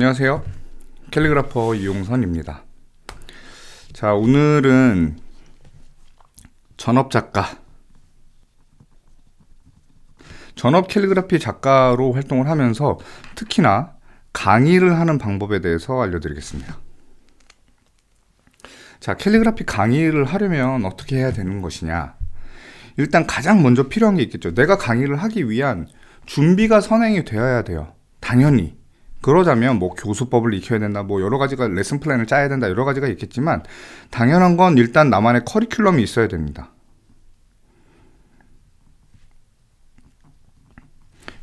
안녕하세요. 캘리그라퍼 이용선입니다. 자, 오늘은 전업 캘리그라피 작가로 활동을 하면서 특히나 강의를 하는 방법에 대해서 알려드리겠습니다. 자, 캘리그라피 강의를 하려면 어떻게 해야 되는 것이냐? 일단 가장 먼저 필요한 게 있겠죠. 내가 강의를 하기 위한 준비가 선행이 되어야 돼요. 당연히. 그러자면 뭐 교수법을 익혀야 된다, 뭐 여러 가지가 레슨 플랜을 짜야 된다, 여러 가지가 있겠지만 당연한 건 일단 나만의 커리큘럼이 있어야 됩니다.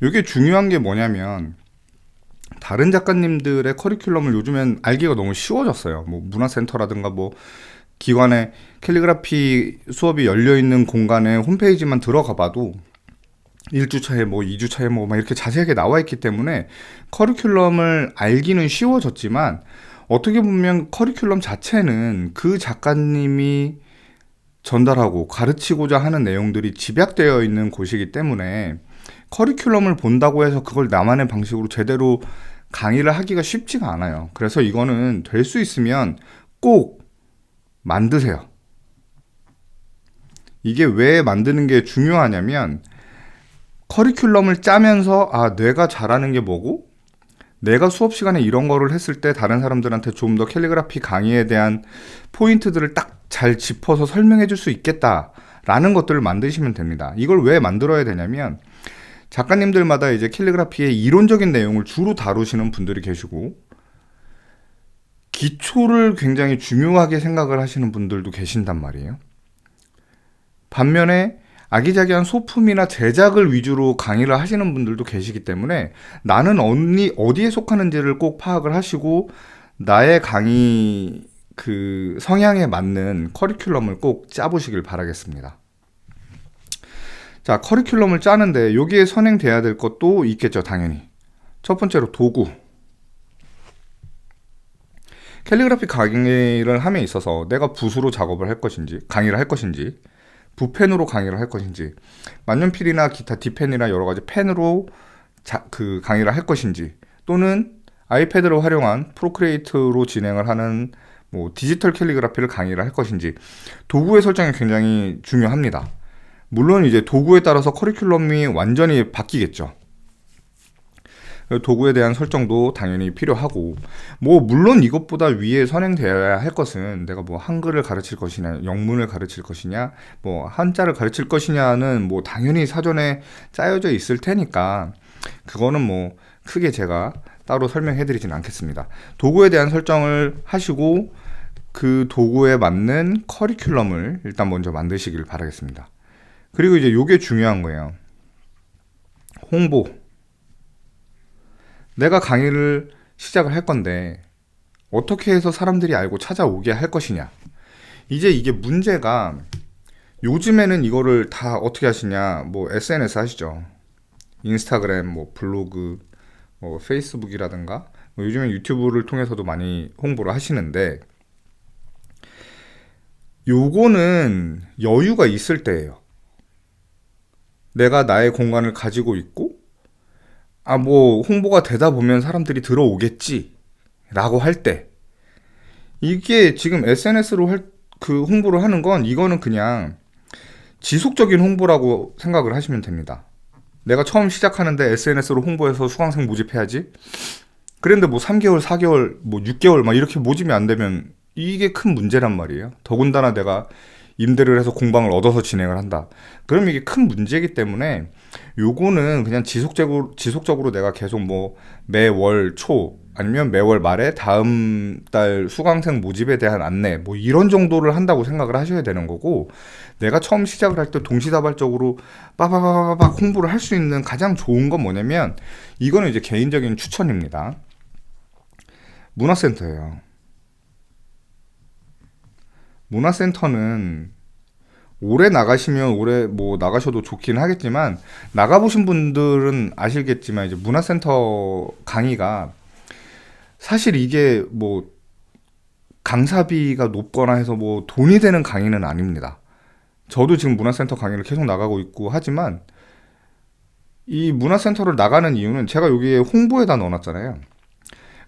이게 중요한 게 뭐냐면 다른 작가님들의 커리큘럼을 요즘엔 알기가 너무 쉬워졌어요. 뭐 문화센터라든가 뭐 기관에 캘리그라피 수업이 열려있는 공간에 홈페이지만 들어가 봐도 1주차에 뭐 2주차에 뭐 막 이렇게 자세하게 나와 있기 때문에 커리큘럼을 알기는 쉬워졌지만 어떻게 보면 커리큘럼 자체는 그 작가님이 전달하고 가르치고자 하는 내용들이 집약되어 있는 곳이기 때문에 커리큘럼을 본다고 해서 그걸 나만의 방식으로 제대로 강의를 하기가 쉽지가 않아요. 그래서 이거는 될 수 있으면 꼭 만드세요. 이게 왜 만드는 게 중요하냐면 커리큘럼을 짜면서 내가 잘하는 게 뭐고 내가 수업 시간에 이런 거를 했을 때 다른 사람들한테 좀 더 캘리그라피 강의에 대한 포인트들을 딱 잘 짚어서 설명해 줄 수 있겠다라는 것들을 만드시면 됩니다. 이걸 왜 만들어야 되냐면 작가님들마다 이제 캘리그라피의 이론적인 내용을 주로 다루시는 분들이 계시고 기초를 굉장히 중요하게 생각을 하시는 분들도 계신단 말이에요. 반면에 아기자기한 소품이나 제작을 위주로 강의를 하시는 분들도 계시기 때문에 나는 어디에 속하는지를 꼭 파악을 하시고 나의 강의 그 성향에 맞는 커리큘럼을 꼭 짜보시길 바라겠습니다. 자, 커리큘럼을 짜는데 여기에 선행돼야 될 것도 있겠죠, 당연히. 첫 번째로 도구. 캘리그라피 강의를 함에 있어서 내가 붓으로 작업을 할 것인지, 강의를 할 것인지, 붓펜으로 강의를 할 것인지, 만년필이나 기타 D펜이나 여러 가지 펜으로 강의를 할 것인지, 또는 아이패드를 활용한 프로크리에이트로 진행을 하는 뭐 디지털 캘리그라피를 강의를 할 것인지, 도구의 설정이 굉장히 중요합니다. 물론 이제 도구에 따라서 커리큘럼이 완전히 바뀌겠죠. 도구에 대한 설정도 당연히 필요하고, 뭐 물론 이것보다 위에 선행되어야 할 것은 내가 뭐 한글을 가르칠 것이냐, 영문을 가르칠 것이냐, 뭐 한자를 가르칠 것이냐는 뭐 당연히 사전에 짜여져 있을 테니까 그거는 뭐 크게 제가 따로 설명해 드리진 않겠습니다. 도구에 대한 설정을 하시고 그 도구에 맞는 커리큘럼을 일단 먼저 만드시길 바라겠습니다. 그리고 이제 요게 중요한 거예요. 홍보. 내가 강의를 시작을 할 건데 어떻게 해서 사람들이 알고 찾아오게 할 것이냐. 이제 이게 문제가 요즘에는 이거를 다 어떻게 하시냐. 뭐 SNS 하시죠. 인스타그램, 뭐 블로그, 뭐 페이스북이라든가 뭐 요즘엔 유튜브를 통해서도 많이 홍보를 하시는데 요거는 여유가 있을 때예요. 내가 나의 공간을 가지고 있고 뭐 홍보가 되다 보면 사람들이 들어오겠지 라고 할 때, 이게 지금 SNS로 홍보를 하는 건 이거는 그냥 지속적인 홍보라고 생각을 하시면 됩니다. 내가 처음 시작하는데 SNS로 홍보해서 수강생 모집해야지, 그런데 뭐 3개월, 4개월, 뭐 6개월 막 이렇게 모집이 안 되면 이게 큰 문제란 말이에요. 더군다나 내가 임대를 해서 공방을 얻어서 진행을 한다. 그럼 이게 큰 문제이기 때문에 요거는 그냥 지속적으로 내가 계속 뭐 매월 초 아니면 매월 말에 다음 달 수강생 모집에 대한 안내 뭐 이런 정도를 한다고 생각을 하셔야 되는 거고, 내가 처음 시작을 할 때 동시다발적으로 빠바바바박 홍보를 할 수 있는 가장 좋은 건 뭐냐면 이거는 이제 개인적인 추천입니다. 문화센터예요. 문화센터는 오래 나가시면 오래 뭐 나가셔도 좋긴 하겠지만, 나가보신 분들은 아시겠지만 이제 문화센터 강의가 사실 이게 뭐 강사비가 높거나 해서 뭐 돈이 되는 강의는 아닙니다. 저도 지금 문화센터 강의를 계속 나가고 있고 하지만 이 문화센터를 나가는 이유는 제가 여기에 홍보에다 넣어놨잖아요.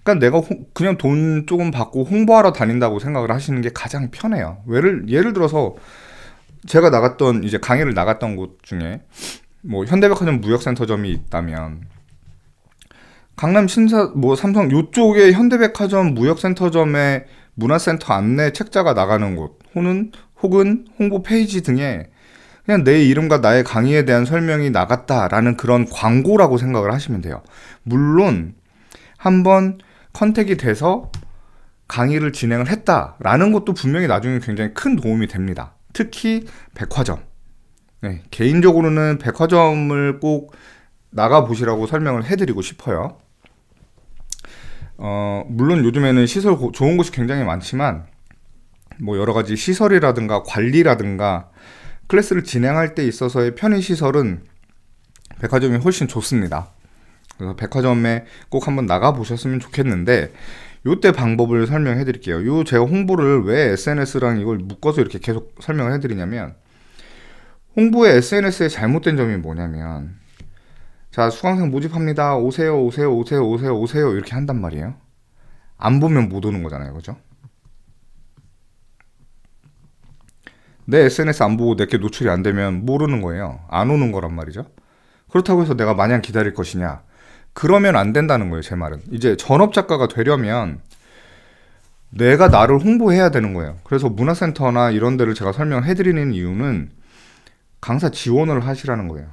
그러니까 내가 그냥 돈 조금 받고 홍보하러 다닌다고 생각을 하시는 게 가장 편해요. 예를 들어서 제가 나갔던 이제 강의를 나갔던 곳 중에 뭐 현대백화점 무역센터점이 있다면 강남 신사 뭐 삼성 요쪽에 현대백화점 무역센터점의 문화센터 안내 책자가 나가는 곳 혹은 홍보 페이지 등에 그냥 내 이름과 나의 강의에 대한 설명이 나갔다라는 그런 광고라고 생각을 하시면 돼요. 물론 한번 컨택이 돼서 강의를 진행을 했다라는 것도 분명히 나중에 굉장히 큰 도움이 됩니다. 특히 백화점. 네, 개인적으로는 백화점을 꼭 나가보시라고 설명을 해드리고 싶어요. 물론 요즘에는 시설 좋은 곳이 굉장히 많지만 뭐 여러 가지 시설이라든가 관리라든가 클래스를 진행할 때 있어서의 편의시설은 백화점이 훨씬 좋습니다. 그래서 백화점에 꼭 한번 나가보셨으면 좋겠는데 요때 방법을 설명해 드릴게요. 제가 홍보를 왜 SNS랑 이걸 묶어서 이렇게 계속 설명을 해드리냐면 홍보의 SNS의 잘못된 점이 뭐냐면 자 수강생 모집합니다. 오세요 오세요 오세요 오세요 오세요 이렇게 한단 말이에요. 안 보면 못 오는 거잖아요. 그죠? 내 SNS 안 보고 내게 노출이 안 되면 모르는 거예요. 안 오는 거란 말이죠. 그렇다고 해서 내가 마냥 기다릴 것이냐? 그러면 안 된다는 거예요. 제 말은. 이제 전업 작가가 되려면 내가 나를 홍보해야 되는 거예요. 그래서 문화센터나 이런 데를 제가 설명을 해드리는 이유는 강사 지원을 하시라는 거예요.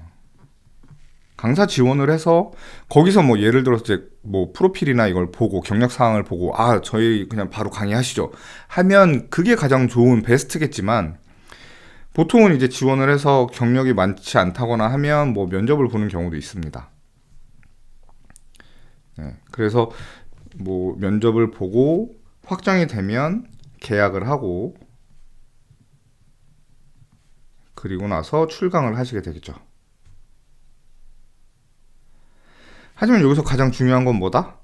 강사 지원을 해서 거기서 뭐 예를 들어서 이제 뭐 프로필이나 이걸 보고 경력 사항을 보고 저희 그냥 바로 강의하시죠 하면 그게 가장 좋은 베스트겠지만 보통은 이제 지원을 해서 경력이 많지 않다거나 하면 뭐 면접을 보는 경우도 있습니다. 네, 그래서 뭐 면접을 보고 확정이 되면 계약을 하고 그리고 나서 출강을 하시게 되겠죠. 하지만 여기서 가장 중요한 건 뭐다?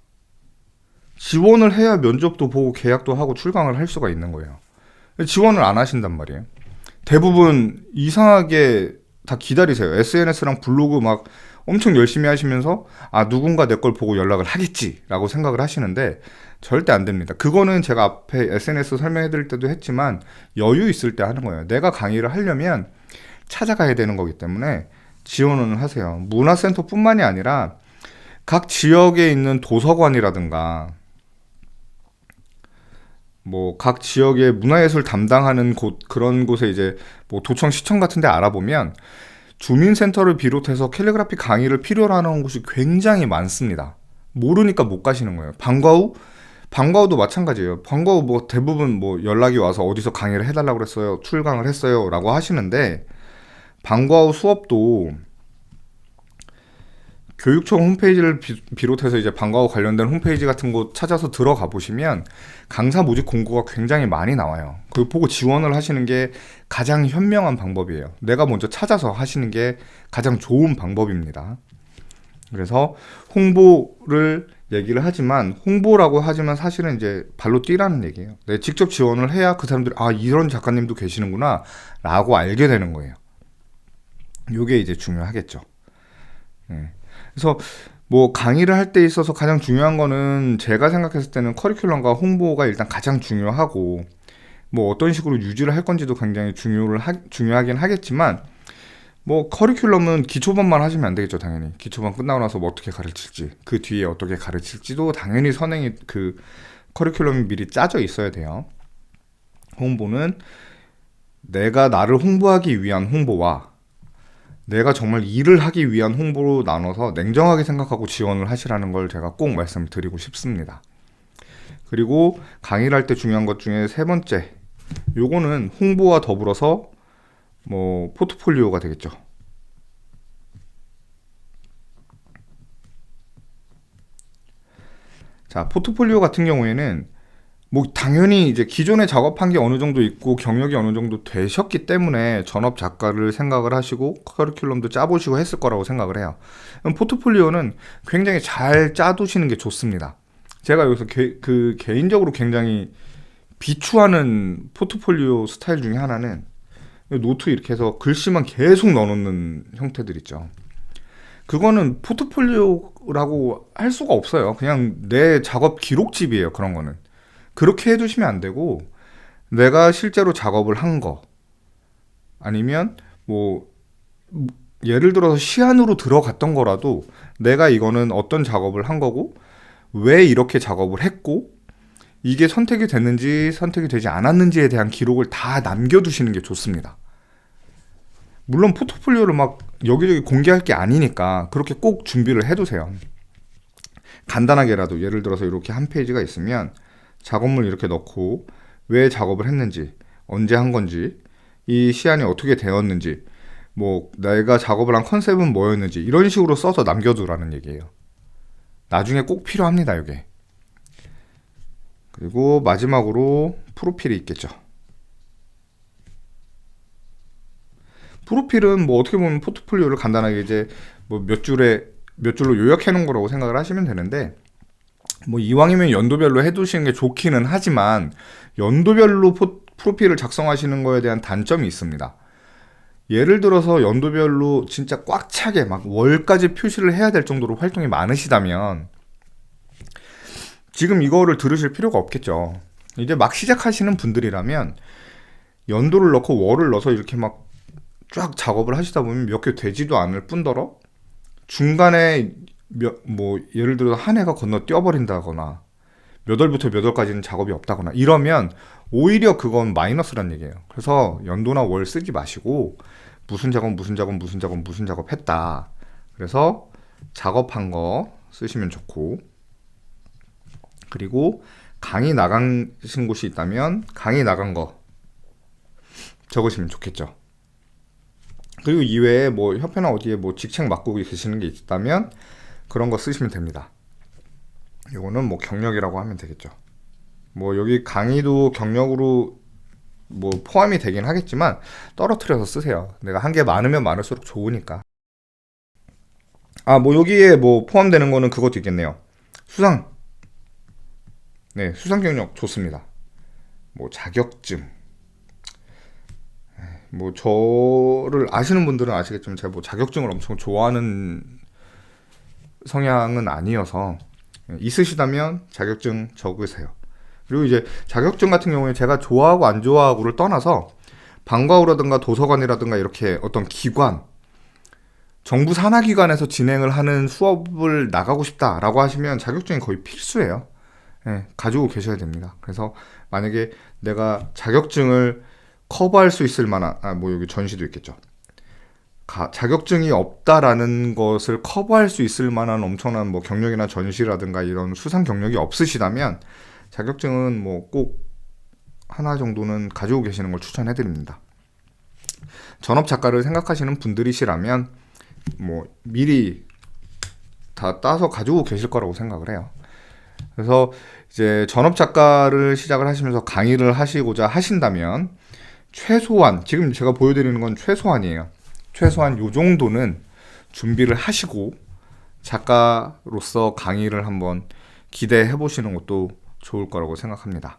지원을 해야 면접도 보고 계약도 하고 출강을 할 수가 있는 거예요. 지원을 안 하신단 말이에요. 대부분 이상하게 다 기다리세요. SNS랑 블로그 막 엄청 열심히 하시면서 누군가 내 걸 보고 연락을 하겠지라고 생각을 하시는데 절대 안 됩니다. 그거는 제가 앞에 SNS 설명해 드릴 때도 했지만 여유 있을 때 하는 거예요. 내가 강의를 하려면 찾아가야 되는 거기 때문에 지원을 하세요. 문화센터뿐만이 아니라 각 지역에 있는 도서관이라든가 뭐 각 지역의 문화예술 담당하는 곳 그런 곳에 이제 뭐 도청 시청 같은 데 알아보면 주민센터를 비롯해서 캘리그라피 강의를 필요로 하는 곳이 굉장히 많습니다. 모르니까 못 가시는 거예요. 방과후도 마찬가지예요. 방과후 뭐 대부분 뭐 연락이 와서 어디서 강의를 해달라고 그랬어요. 출강을 했어요. 라고 하시는데 방과후 수업도 교육청 홈페이지를 비롯해서 이제 방과후 관련된 홈페이지 같은 곳 찾아서 들어가 보시면 강사 모집 공고가 굉장히 많이 나와요. 그거 보고 지원을 하시는 게 가장 현명한 방법이에요. 내가 먼저 찾아서 하시는 게 가장 좋은 방법입니다. 그래서 홍보를 얘기를 하지만 홍보라고 하지만 사실은 이제 발로 뛰라는 얘기예요. 내 직접 지원을 해야 그 사람들이 이런 작가님도 계시는구나 라고 알게 되는 거예요. 이게 이제 중요하겠죠. 네. 그래서 뭐 강의를 할 때 있어서 가장 중요한 거는 제가 생각했을 때는 커리큘럼과 홍보가 일단 가장 중요하고 뭐 어떤 식으로 유지를 할 건지도 굉장히 중요하긴 하겠지만 뭐 커리큘럼은 기초반만 하시면 안 되겠죠. 당연히 기초반 끝나고 나서 뭐 어떻게 가르칠지 그 뒤에 어떻게 가르칠지도 당연히 선행이 그 커리큘럼이 미리 짜져 있어야 돼요. 홍보는 내가 나를 홍보하기 위한 홍보와 내가 정말 일을 하기 위한 홍보로 나눠서 냉정하게 생각하고 지원을 하시라는 걸 제가 꼭 말씀드리고 싶습니다. 그리고 강의를 할 때 중요한 것 중에 세 번째, 요거는 홍보와 더불어서 뭐 포트폴리오가 되겠죠. 자, 포트폴리오 같은 경우에는 뭐 당연히 이제 기존에 작업한 게 어느 정도 있고 경력이 어느 정도 되셨기 때문에 전업 작가를 생각을 하시고 커리큘럼도 짜보시고 했을 거라고 생각을 해요. 포트폴리오는 굉장히 잘 짜두시는 게 좋습니다. 제가 여기서 개인적으로 굉장히 비추하는 포트폴리오 스타일 중에 하나는 노트 이렇게 해서 글씨만 계속 넣어놓는 형태들 있죠. 그거는 포트폴리오 기록이라고 할 수가 없어요. 그냥 내 작업 기록집이에요. 그런 거는. 그렇게 해두시면 안 되고, 내가 실제로 작업을 한 거, 아니면 뭐 예를 들어서 시안으로 들어갔던 거라도 내가 이거는 어떤 작업을 한 거고 왜 이렇게 작업을 했고 이게 선택이 됐는지 선택이 되지 않았는지에 대한 기록을 다 남겨두시는 게 좋습니다. 물론 포트폴리오를 막 여기저기 공개할 게 아니니까 그렇게 꼭 준비를 해두세요. 간단하게라도 예를 들어서 이렇게 한 페이지가 있으면 작업물 이렇게 넣고 왜 작업을 했는지, 언제 한 건지, 이 시안이 어떻게 되었는지, 뭐 내가 작업을 한 컨셉은 뭐였는지 이런 식으로 써서 남겨두라는 얘기예요. 나중에 꼭 필요합니다, 이게. 그리고 마지막으로 프로필이 있겠죠. 프로필은 뭐 어떻게 보면 포트폴리오를 간단하게 이제 뭐 몇 줄로 요약해 놓은 거라고 생각을 하시면 되는데, 뭐 이왕이면 연도별로 해두시는 게 좋기는 하지만 연도별로 프로필을 작성하시는 거에 대한 단점이 있습니다. 예를 들어서 연도별로 진짜 꽉 차게 막 월까지 표시를 해야 될 정도로 활동이 많으시다면 지금 이거를 들으실 필요가 없겠죠. 이제 막 시작하시는 분들이라면 연도를 넣고 월을 넣어서 이렇게 막 쫙 작업을 하시다 보면 몇 개 되지도 않을 뿐더러 중간에 뭐 예를 들어서 한 해가 건너 뛰어버린다거나 몇 월부터 몇 월까지는 작업이 없다거나 이러면 오히려 그건 마이너스란 얘기예요. 그래서 연도나 월 쓰지 마시고 무슨 작업 무슨 작업 무슨 작업 무슨 작업 했다. 그래서 작업한 거 쓰시면 좋고, 그리고 강의 나가신 곳이 있다면 강의 나간 거 적으시면 좋겠죠. 그리고 이외에 뭐 협회나 어디에 뭐 직책 맡고 계시는 게 있다면 그런 거 쓰시면 됩니다. 이거는 뭐 경력이라고 하면 되겠죠. 뭐 여기 강의도 경력으로 뭐 포함이 되긴 하겠지만 떨어뜨려서 쓰세요. 내가 한 게 많으면 많을수록 좋으니까. 아, 뭐 여기에 뭐 포함되는 거는 그것도 있겠네요. 수상. 네, 수상 경력 좋습니다. 뭐 자격증. 뭐 저를 아시는 분들은 아시겠지만 제가 뭐 자격증을 엄청 좋아하는 성향은 아니어서 있으시다면 자격증 적으세요. 그리고 이제 자격증 같은 경우에 제가 좋아하고 안 좋아하고를 떠나서 방과후라든가 도서관이라든가 이렇게 어떤 기관, 정부 산하기관에서 진행을 하는 수업을 나가고 싶다라고 하시면 자격증이 거의 필수예요. 네, 가지고 계셔야 됩니다. 그래서 만약에 내가 자격증을 커버할 수 있을 만한, 뭐 여기 전시도 있겠죠. 자격증이 없다라는 것을 커버할 수 있을 만한 엄청난 뭐 경력이나 전시라든가 이런 수상 경력이 없으시다면 자격증은 뭐 꼭 하나 정도는 가지고 계시는 걸 추천해 드립니다. 전업 작가를 생각하시는 분들이시라면 뭐 미리 다 따서 가지고 계실 거라고 생각을 해요. 그래서 이제 전업 작가를 시작을 하시면서 강의를 하시고자 하신다면 최소한, 지금 제가 보여드리는 건 최소한이에요. 최소한 요 정도는 준비를 하시고 작가로서 강의를 한번 기대해 보시는 것도 좋을 거라고 생각합니다.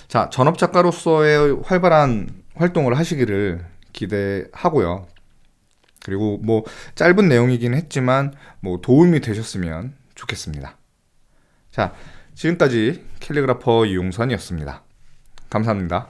자, 전업 작가로서의 활발한 활동을 하시기를 기대하고요. 그리고 뭐 짧은 내용이긴 했지만 뭐 도움이 되셨으면 좋겠습니다. 자, 지금까지 캘리그라퍼 이용선이었습니다. 감사합니다.